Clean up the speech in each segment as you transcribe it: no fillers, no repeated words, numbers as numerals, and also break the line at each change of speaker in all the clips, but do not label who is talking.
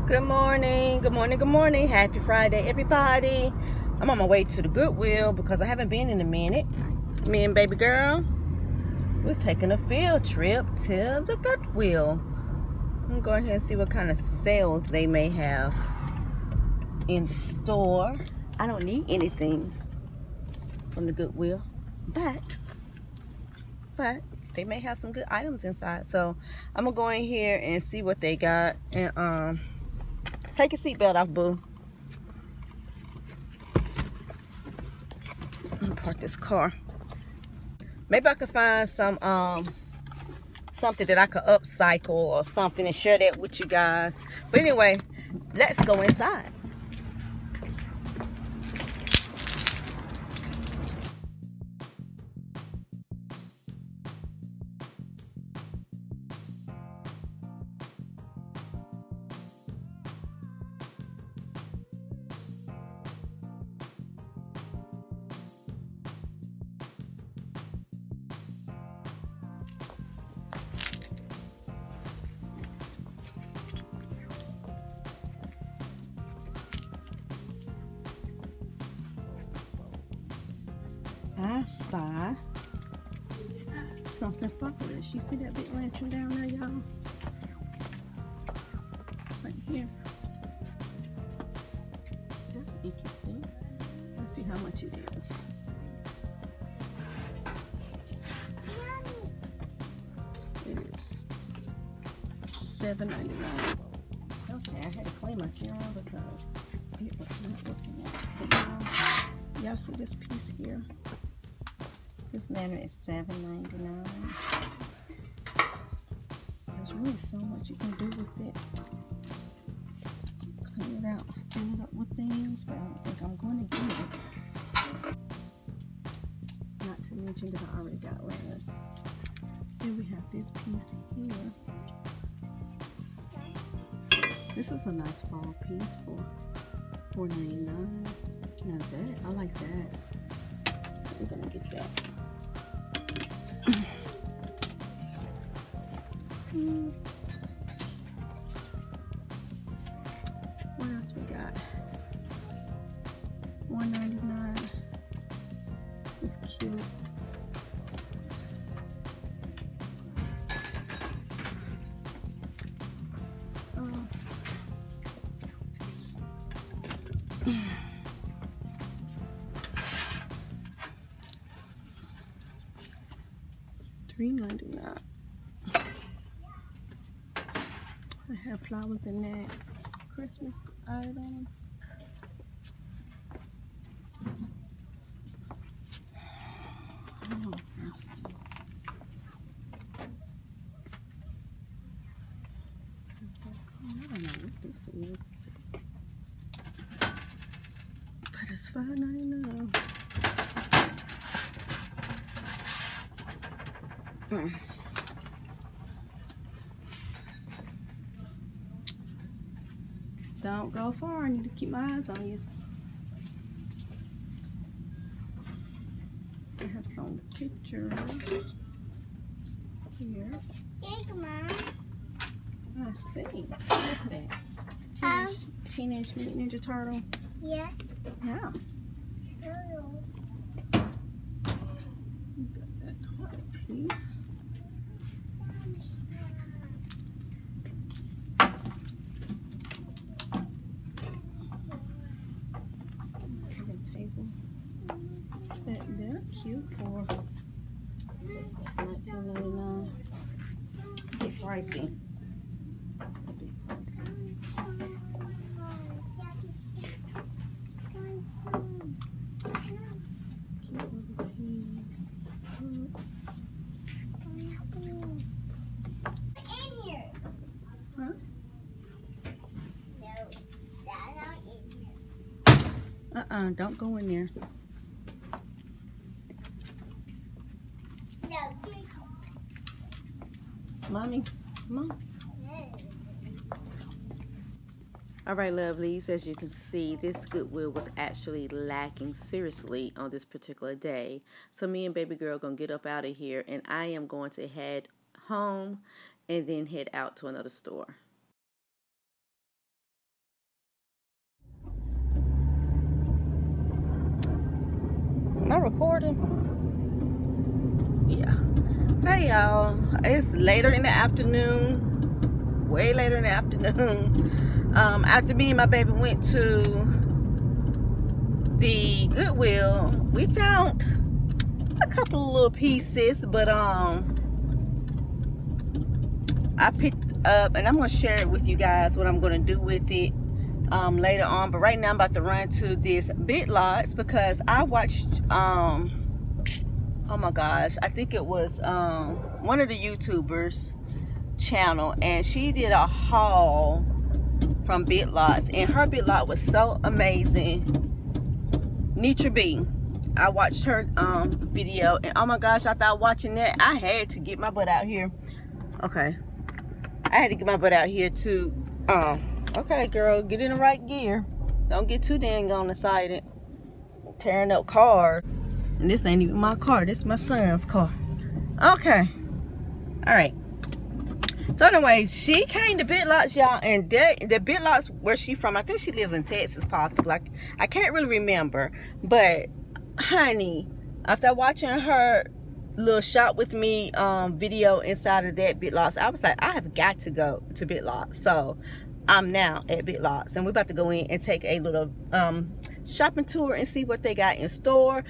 Good morning, good morning, good morning. Happy Friday, everybody. I'm on my way to the Goodwill because I haven't been in a minute. Me and baby girl, we're taking a field trip to the Goodwill. I'm gonna go ahead and see what kind of sales they may have in the store. I don't need anything from the Goodwill, but they may have some good items inside. So I'm gonna go in here and see what they got. And take your seatbelt off, boo. I'm gonna park this car. Maybe I could find some something that I could upcycle or something and share that with you guys. But anyway, let's go inside. I spy something fabulous. You see that big lantern down there, y'all? Right here. That's interesting. Let's see how much it is. It is $7.99. Okay, I had to clean my camera because it was not looking at. Y'all see this piece here? This lantern is $7.99. There's really so much you can do with it. Clean it out, fill it up with things, but I don't think I'm going to get it. Not to mention that I already got lanterns. Then we have this piece here. This is a nice fall piece for $4.99. Now that, I like that. We're gonna get that. What else we got? $1.99. It's cute. $3.99. I have flowers in that. Christmas items. Oh, I don't know what this is, but it's $5.99. Don't go far. I need to keep my eyes on you. I have some pictures here. I see. What's that? Teenage Mutant Ninja Turtle? Yeah. Yeah. Got that toy piece. Table set there, cute for $19.99. It's pricey. Don't go in there. No. Mommy, come on. All right, lovelies, as you can see, this Goodwill was actually lacking seriously on this particular day. So me and baby girl gonna get up out of here, and I am going to head home and then head out to another store. recording? Yeah. Hey y'all, it's later in the afternoon, way later in the afternoon. After me and my baby went to the Goodwill, we found a couple of little pieces, but I picked up, and I'm gonna share it with you guys what I'm gonna do with it later on. But right now I'm about to run to this Biglots because I watched oh my gosh, I think it was one of the YouTubers channel, and she did a haul from Biglots, and her Biglot was so amazing. Nitra B, I watched her video, and oh my gosh, after watching that, I had to get my butt out here. Okay, I had to get my butt out here to okay girl, get in the right gear, don't get too dang on excited, tearing up cars. And this ain't even my car, this is my son's car. Okay, all right. So anyway, she came to Biglots, y'all, and the Biglots where she from, I think she lives in Texas possibly. I can't really remember. But honey, after watching her little shop with me video inside of that Biglots, I was like, I have got to go to Biglots. So I'm now at Biglots, and we're about to go in and take a little shopping tour and see what they got in store.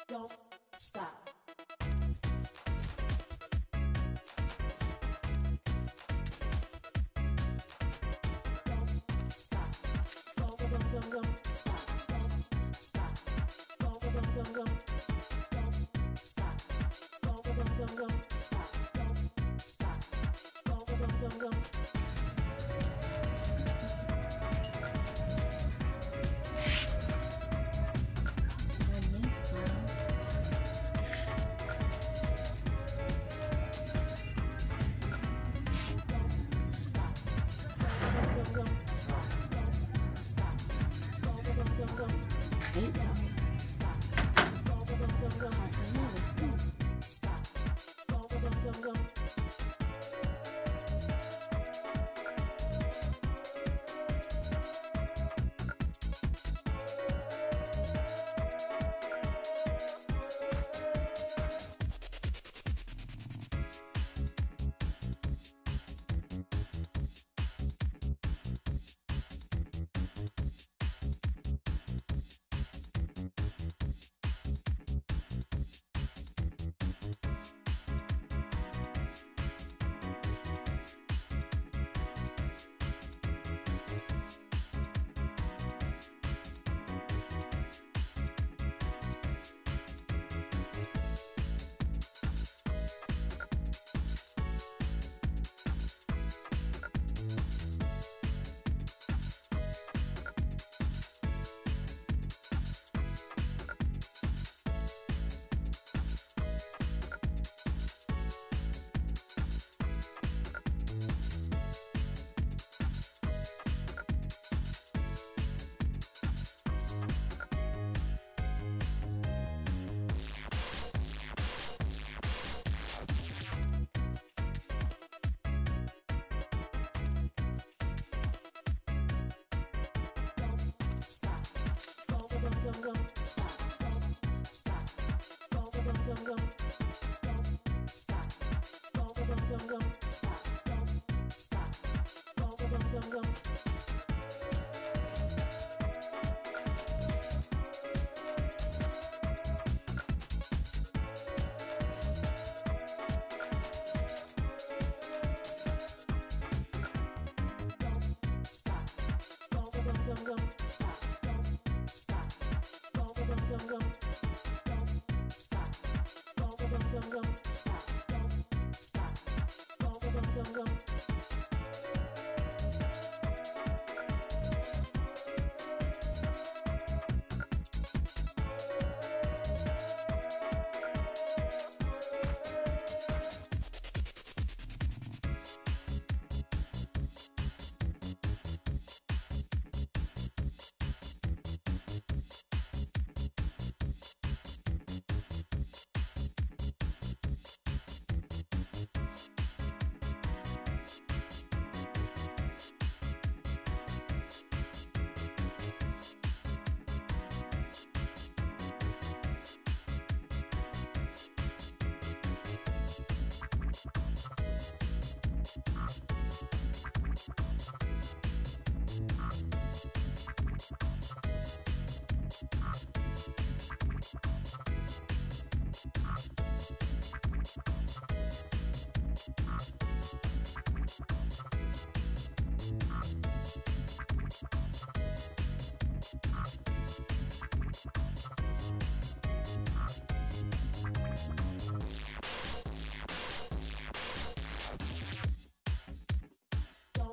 Don't stop. Don't stop. Don't stop. Don't stop. Don't stop. Don't stop. Don't stop. Don't stop.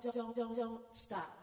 don't stop.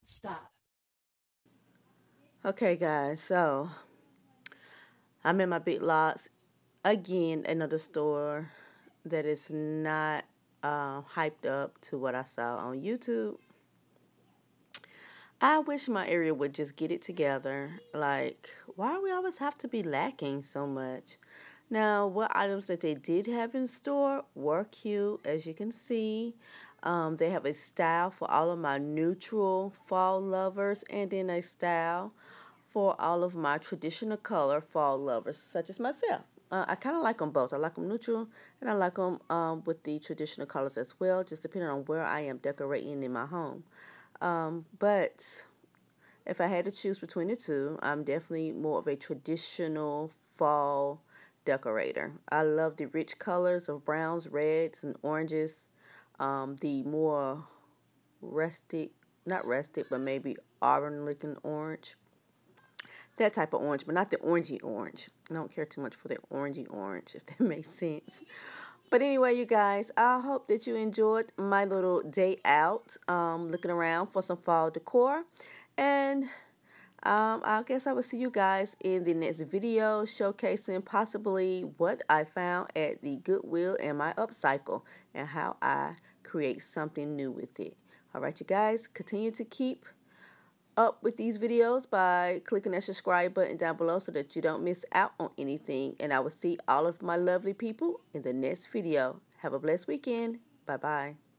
Stop.
Okay, guys, so I'm in my Biglots again, another store that is not hyped up to what I saw on YouTube. I wish my area would just get it together. Like, why do we always have to be lacking so much? Now, what items that they did have in store were cute, as you can see. They have a style for all of my neutral fall lovers, and then a style for all of my traditional color fall lovers, such as myself. I kind of like them both. I like them neutral, and I like them with the traditional colors as well, just depending on where I am decorating in my home. But if I had to choose between the two, I'm definitely more of a traditional fall decorator. I love the rich colors of browns, reds, and oranges. The more rustic, not rustic, but maybe auburn looking orange. That type of orange, but not the orangey orange. I don't care too much for the orangey orange, if that makes sense. But anyway, you guys, I hope that you enjoyed my little day out, looking around for some fall decor. And I guess I will see you guys in the next video showcasing possibly what I found at the Goodwill and my upcycle and how I create something new with it. All right, you guys, continue to keep up with these videos by clicking that subscribe button down below so that you don't miss out on anything. And I will see all of my lovely people in the next video. Have a blessed weekend. Bye-bye.